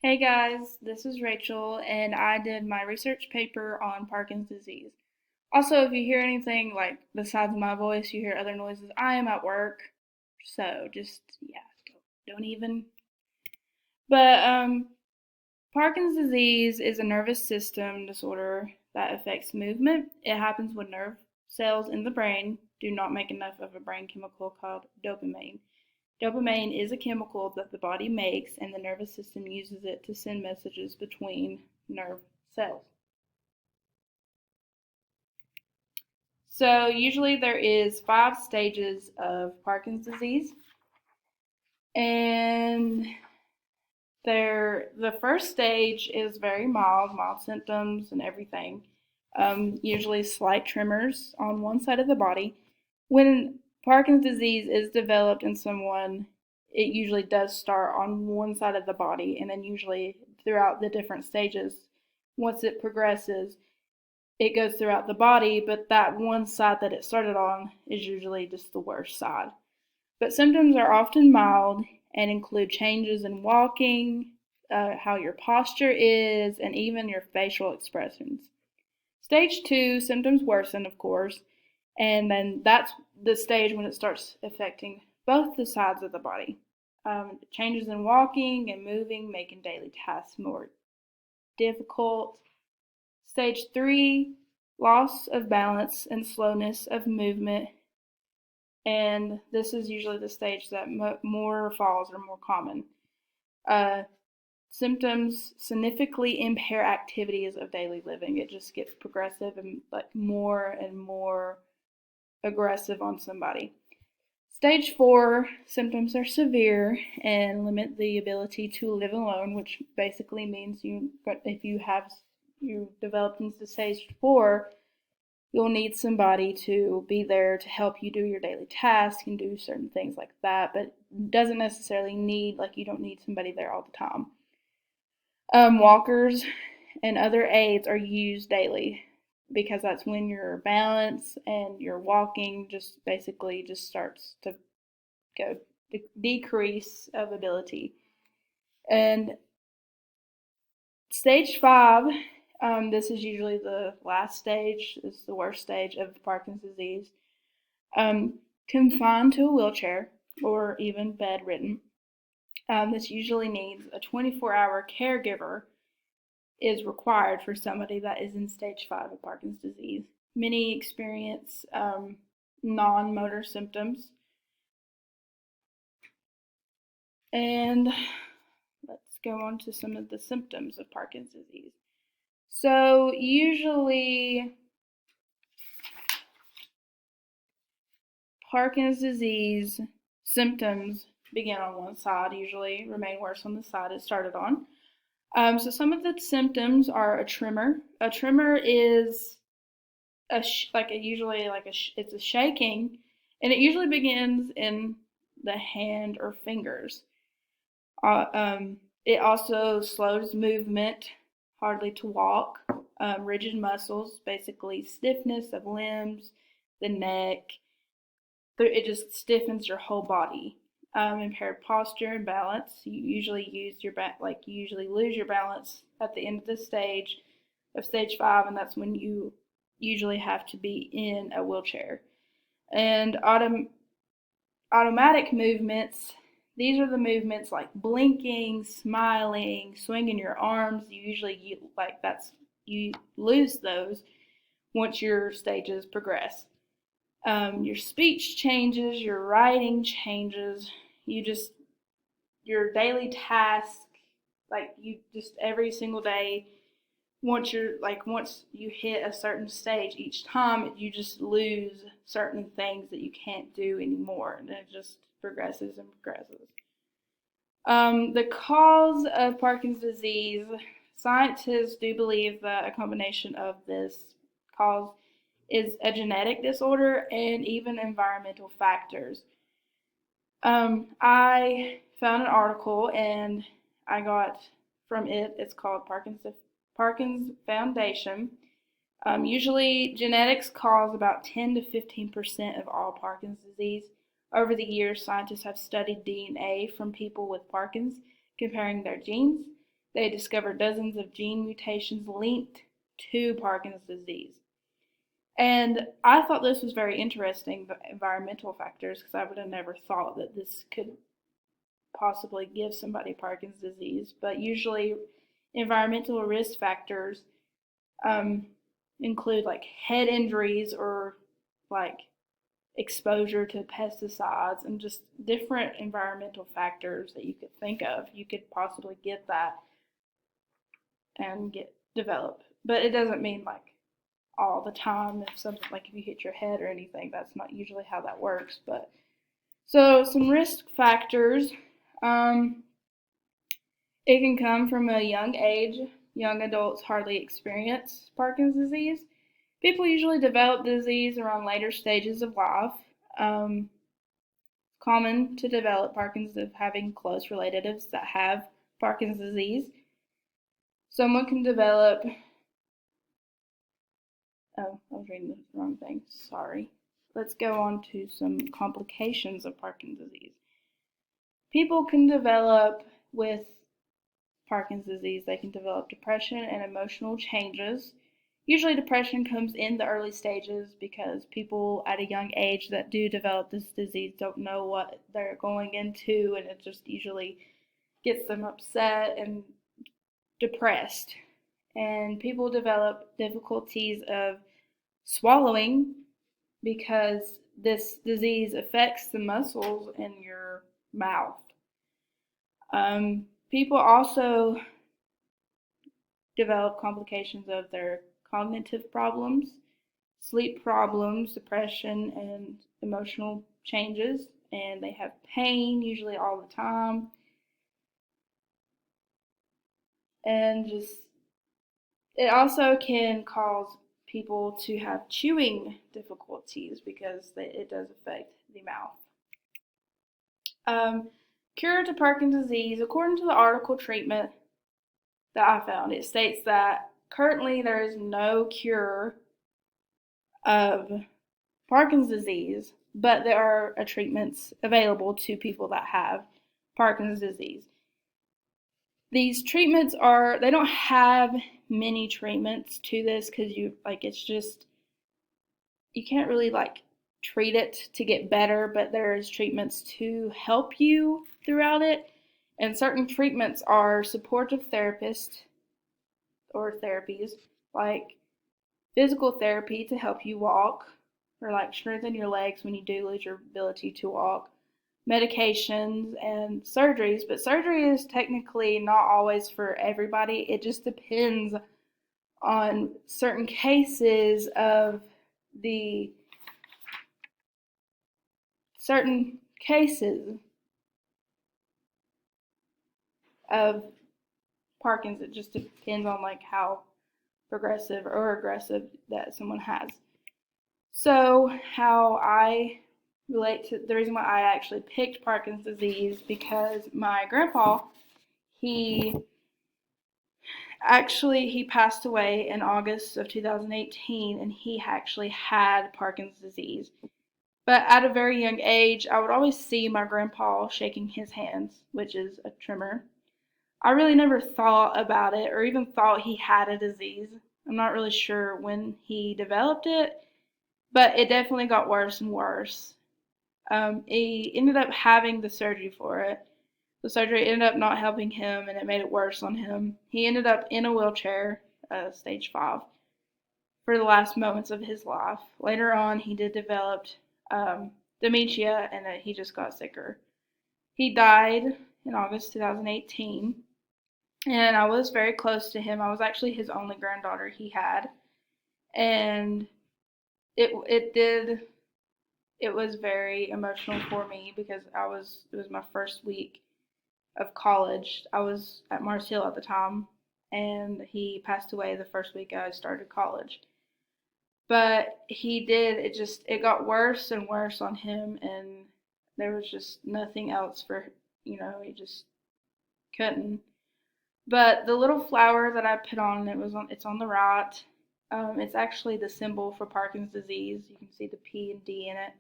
Hey guys, this is Rachel, and I did my research paper on Parkinson's disease. Also, if you hear anything like besides my voice, you hear other noises, I am at work, so just yeah, don't even. But Parkinson's disease is a nervous system disorder that affects movement. It happens when nerve cells in the brain do not make enough of a brain chemical called dopamine. Dopamine is a chemical that the body makes, and the nervous system uses it to send messages between nerve cells. So usually there is 5 stages of Parkinson's disease, and the first stage is very mild symptoms and everything. Usually slight tremors on one side of the body. When Parkinson's disease is developed in someone, it usually does start on one side of the body, and then usually throughout the different stages, once it progresses, it goes throughout the body, but that one side that it started on is usually just the worst side. But symptoms are often mild and include changes in walking, how your posture is, and even your facial expressions. Stage 2, symptoms worsen, of course, and then that's the stage when it starts affecting both the sides of the body. Changes in walking and moving, making daily tasks more difficult. Stage 3, loss of balance and slowness of movement, and this is usually the stage that more falls are more common. Uh, Symptoms significantly impair activities of daily living. It just gets progressive and like more and more aggressive on somebody. Stage 4, symptoms are severe and limit the ability to live alone, which basically means if you developed into stage 4, you'll need somebody to be there to help you do your daily tasks and do certain things like that, but doesn't necessarily need, like, you don't need somebody there all the time. Walkers and other aids are used daily because that's when your balance and your walking just basically just starts to go decrease of ability. And stage 5, this is usually the last stage, is the worst stage of Parkinson's disease. Confined to a wheelchair or even bedridden. This usually needs a 24-hour caregiver is required for somebody that is in stage 5 of Parkinson's disease. Many experience non-motor symptoms. And let's go on to some of the symptoms of Parkinson's disease. So usually Parkinson's disease symptoms begin on one side, usually remain worse on the side it started on. So some of the symptoms are a tremor. A tremor is it's a shaking, and it usually begins in the hand or fingers. It also slows movement, hardly to walk. Rigid muscles, basically stiffness of limbs, the neck. It just stiffens your whole body. Impaired posture and balance. You usually lose your balance at the end of the stage of stage 5, and that's when you usually have to be in a wheelchair. And automatic movements. These are the movements like blinking, smiling, swinging your arms. You lose those once your stages progress. Your speech changes, your writing changes. Your daily task, like you just every single day, once you hit a certain stage each time, you just lose certain things that you can't do anymore, and it just progresses and progresses. The cause of Parkinson's disease, scientists do believe that a combination of this cause is a genetic disorder and even environmental factors. I found an article and I got from it. It's called Parkinson's Foundation. Usually, genetics cause about 10 to 15% of all Parkinson's disease. Over the years, scientists have studied DNA from people with Parkinson's, comparing their genes. They discovered dozens of gene mutations linked to Parkinson's disease. And I thought this was very interesting, the environmental factors, because I would have never thought that this could possibly give somebody Parkinson's disease. But usually, environmental risk factors um, include like head injuries or like exposure to pesticides and just different environmental factors that you could think of. You could possibly get that and develop. But it doesn't mean like all the time if something like if you hit your head or anything, that's not usually how that works. But so some risk factors, it can come from a young age. Young adults hardly experience Parkinson's disease. People usually develop the disease around later stages of life. Um, Common to develop Parkinson's if having close relatives that have Parkinson's disease. Someone can develop. Oh, I was reading the wrong thing. Sorry. Let's go on to some complications of Parkinson's disease. People can develop with Parkinson's disease, they can develop depression and emotional changes. Usually depression comes in the early stages because people at a young age that do develop this disease don't know what they're going into, and it just usually gets them upset and depressed. And people develop difficulties of swallowing because this disease affects the muscles in your mouth. People also develop complications of their cognitive problems, sleep problems, depression, and emotional changes, and they have pain usually all the time. And just it also can cause people to have chewing difficulties because it does affect the mouth. Cure to Parkinson's disease, according to the article treatment that I found, it states that currently there is no cure of Parkinson's disease, but there are treatments available to people that have Parkinson's disease. These treatments they don't have many treatments to this because it's just, you can't really treat it to get better, but there's treatments to help you throughout it. And certain treatments are supportive therapists or therapies, like physical therapy to help you walk or strengthen your legs when you do lose your ability to walk, medications, and surgeries. But surgery is technically not always for everybody. It just depends on certain cases of Parkinson's. It just depends on how progressive or aggressive that someone has. So how I relate to the reason why I actually picked Parkinson's disease, because my grandpa, he passed away in August of 2018, and he actually had Parkinson's disease. But at a very young age, I would always see my grandpa shaking his hands, which is a tremor. I really never thought about it or even thought he had a disease. I'm not really sure when he developed it, but it definitely got worse and worse. He ended up having the surgery for it. The surgery ended up not helping him, and it made it worse on him. He ended up in a wheelchair, stage 5, for the last moments of his life. Later on, he did develop dementia, and he just got sicker. He died in August 2018, and I was very close to him. I was actually his only granddaughter he had, and it was very emotional for me because it was my first week of college. I was at Mars Hill at the time, and he passed away the first week I started college. But it got worse and worse on him, and there was just nothing else for, he just couldn't. But the little flower that I put on, it's on the right. It's actually the symbol for Parkinson's disease. You can see the P and D in it.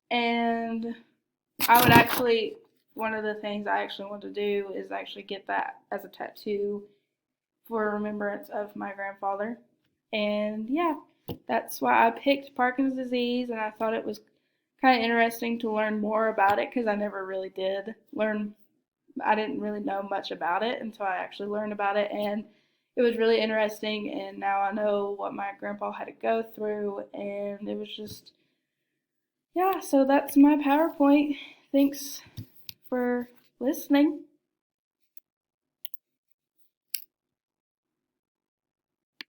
And I would actually, one of the things I actually want to do is actually get that as a tattoo for remembrance of my grandfather. And yeah, that's why I picked Parkinson's disease, and I thought it was kind of interesting to learn more about it because I never really did learn. I didn't really know much about it until I actually learned about it, and it was really interesting. And now I know what my grandpa had to go through, and it was just, yeah. So that's my PowerPoint. Thanks for listening.